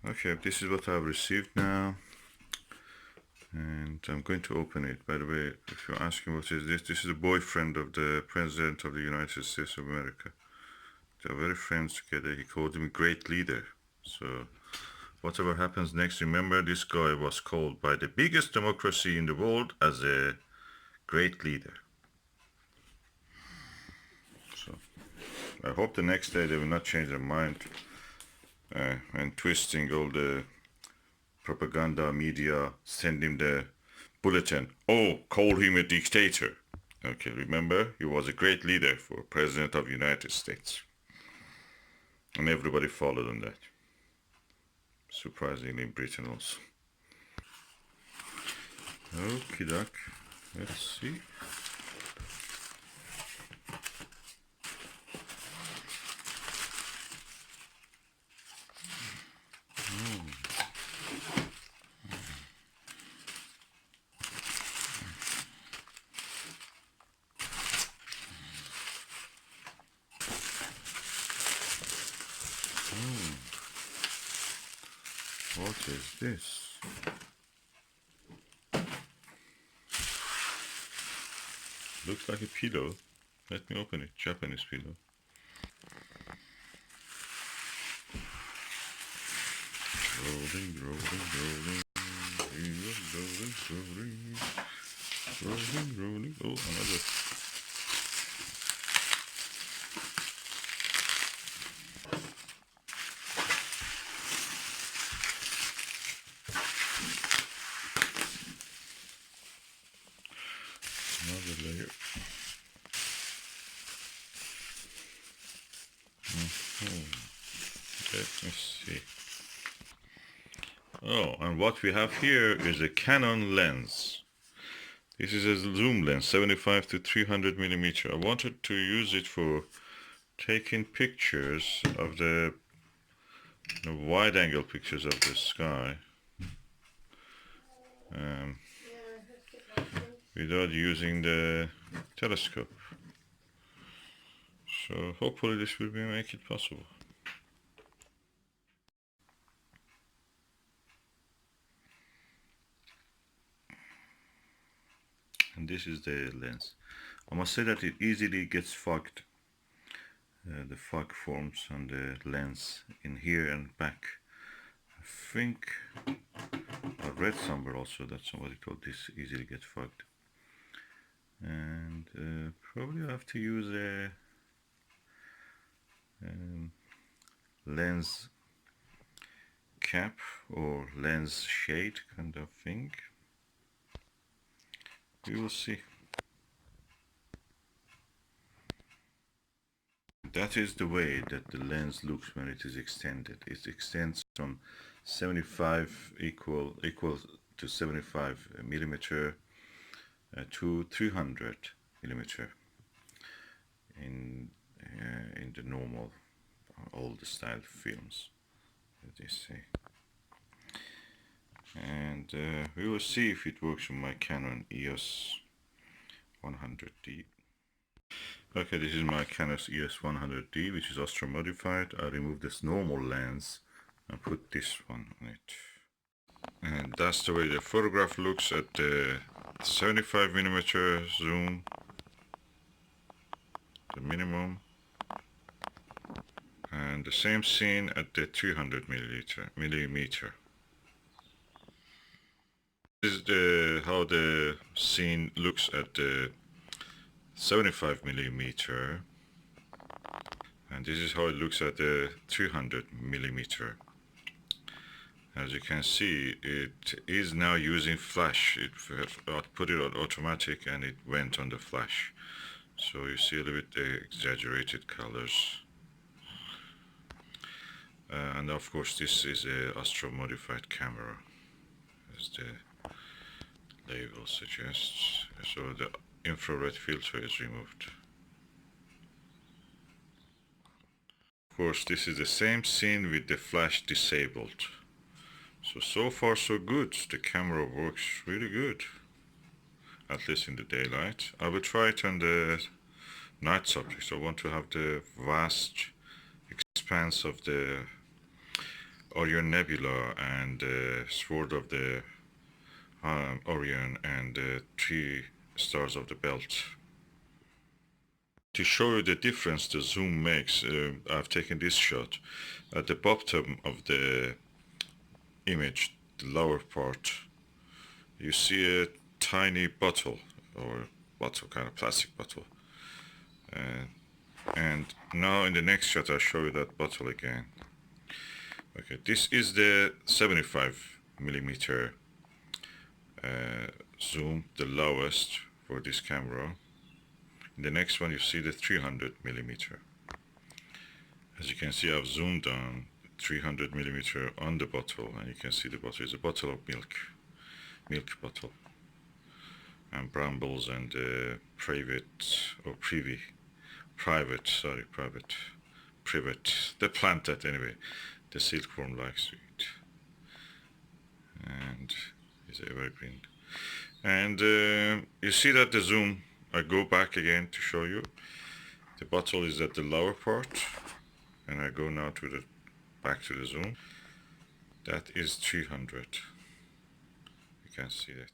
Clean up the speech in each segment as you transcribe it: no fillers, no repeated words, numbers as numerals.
Okay, this is what I've received now, and I'm going to open it. By the way, if you're asking what is this is the boyfriend of the President of the United States of America. They're very friends together. He called him a great leader. So whatever happens next, remember this guy was called by the biggest democracy in the world as a great leader. So I hope the next day they will not change their mind and twisting all the propaganda media, send him the bulletin. Oh, call him a dictator. Okay, remember, he was a great leader for President of the United States. And everybody followed on that. Surprisingly in Britain also. Okie doke. Let's see. What is this? Looks like a pillow. Let me open it. Japanese pillow. Rolling, rolling, rolling. Rolling, rolling, rolling, rolling. Oh, another. Another layer. Let me see. Oh, and what we have here is a Canon lens. This is a zoom lens, 75 to 300 millimeter. I wanted to use it for taking pictures of the wide-angle pictures of the sky without using the telescope. So hopefully this will make it possible. And this is the lens. I must say that it easily gets fogged. The fog forms on the lens in here and back. I think I read somewhere also that somebody told this easily gets fogged. And probably I have to use a lens cap or lens shade kind of thing. We will see. That is the way that the lens looks when it is extended. It extends from 75 equal to 75 millimeter to 300 millimeter in the normal old style films, as they say. And we will see if it works on my Canon EOS 100D. Okay, this is my Canon EOS 100D, which is Astro modified. I removed this normal lens and put this one on it. And that's the way the photograph looks at the 75 millimeter zoom, the minimum, and the same scene at the 300 millimeter. This is how the scene looks at the 75 millimeter, and this is how it looks at the 300 millimeter. As you can see, it is now using flash. I put it on automatic and it went on the flash. So you see a little bit exaggerated colors. And of course this is a Astro modified camera, as the label suggests. So the infrared filter is removed. Of course this is the same scene with the flash disabled. So far so good. The camera works really good, at least in the daylight. I will try it on the night subjects. I want to have the vast expanse of the Orion Nebula and Sword of the Orion and three stars of the belt. To show you the difference the zoom makes, I've taken this shot. At the bottom of the image, the lower part, you see a tiny bottle, or bottle, kind of plastic bottle. And now in the next shot I'll show you that bottle again. Okay, this is the 75 millimeter zoom, the lowest for this camera. In the next one you see the 300 millimeter. As you can see, I've zoomed on 300 millimeter on the bottle, and you can see the bottle is a bottle of milk bottle, and brambles and private, the plant that anyway the silkworm likes to eat, and is evergreen. And you see that the zoom, I go back again to show you, the bottle is at the lower part, and I go now to the back to the zoom. That is 300. You can see that.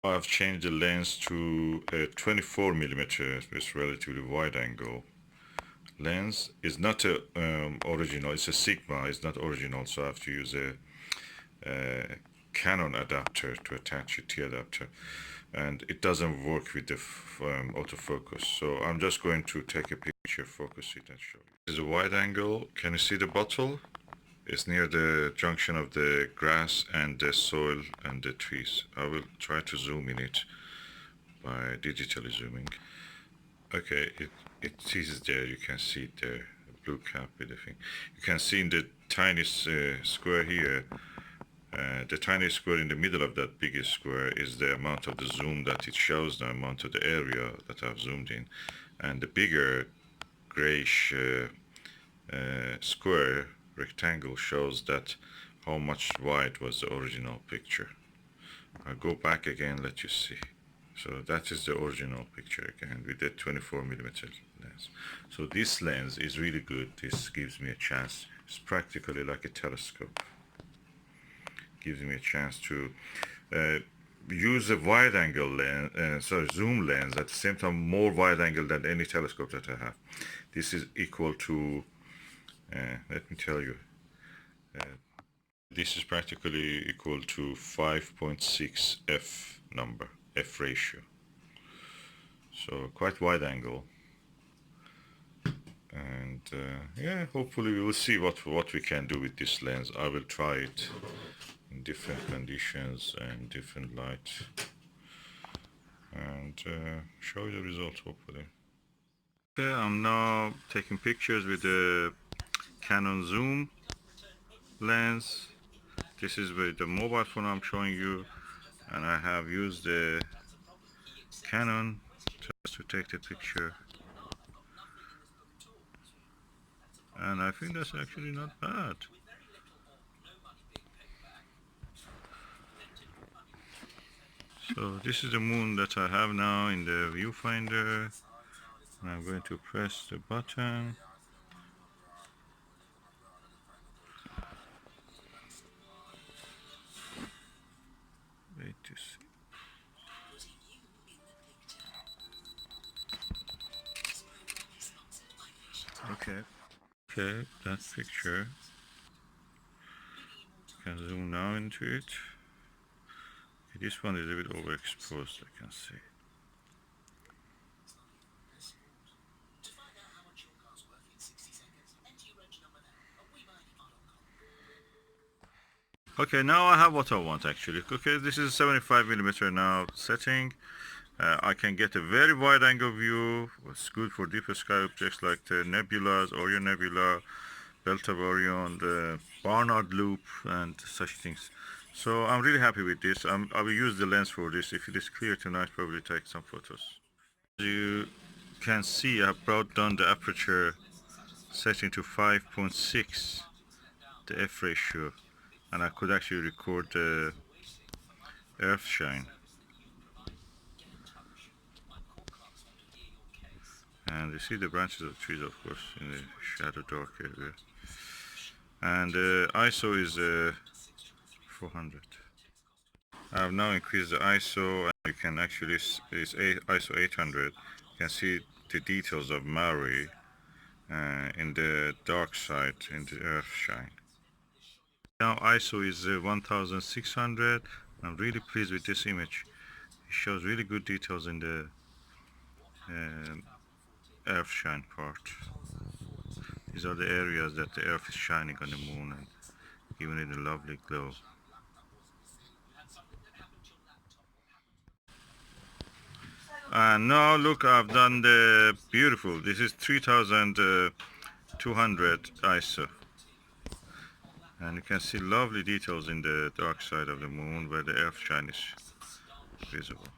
I've changed the lens to a 24 millimeter with relatively wide angle lens. Is not a original, it's a Sigma, it's not original, so I have to use a Canon adapter to attach a T adapter, and it doesn't work with the autofocus, so I'm just going to take a picture, focus it, and show you. This is a wide angle. Can you see the bottle? It's near the junction of the grass and the soil and the trees. I will try to zoom in it by digitally zooming. Okay, it is there, you can see it there, the blue cap with the thing. You can see in the tiny square here, the tiny square in the middle of that biggest square is the amount of the zoom that it shows, the amount of the area that I've zoomed in. And the bigger grayish square rectangle shows that how much wide was the original picture. I'll go back again, let you see. So that is the original picture again with the 24 millimeter lens. So this lens is really good. This gives me a chance. It's practically like a telescope. Gives me a chance to use a wide angle lens, zoom lens at the same time, more wide angle than any telescope that I have. This is equal to, let me tell you, this is practically equal to 5.6 f number, f ratio. So quite wide angle. And yeah, hopefully we will see what we can do with this lens. I will try it in different conditions and different light, and show you the results hopefully. Okay, I'm now taking pictures with the Canon zoom lens. This is with the mobile phone I'm showing you, and I have used the Canon just to take the picture, and I think that's actually not bad. So this is the moon that I have now in the viewfinder, and I'm going to press the button. Wait to see. Okay, that picture. You can zoom now into it. Okay, this one is a bit overexposed, I can see. Okay, now I have what I want actually. Okay, this is 75 millimeter now setting. I can get a very wide angle view. It's good for deep sky objects like the nebulas, Orion Nebula, Belt of Orion, the Barnard Loop, and such things. So I'm really happy with this. I will use the lens for this. If it is clear tonight, probably take some photos. As you can see, I have brought down the aperture setting to 5.6, the f ratio, and I could actually record the earth shine. And you see the branches of trees, of course, in the shadow dark area. and ISO is 400. I've now increased the ISO, and you can actually, it's ISO 800. You can see the details of Maui in the dark side, in the earth shine. Now ISO is 1600. I'm really pleased with this image. It shows really good details in the earth shine part. These are the areas that the earth is shining on the moon and giving it a lovely glow. And now look, I've done the beautiful. This is 3200 ISO. And you can see lovely details in the dark side of the moon where the earth shine is visible.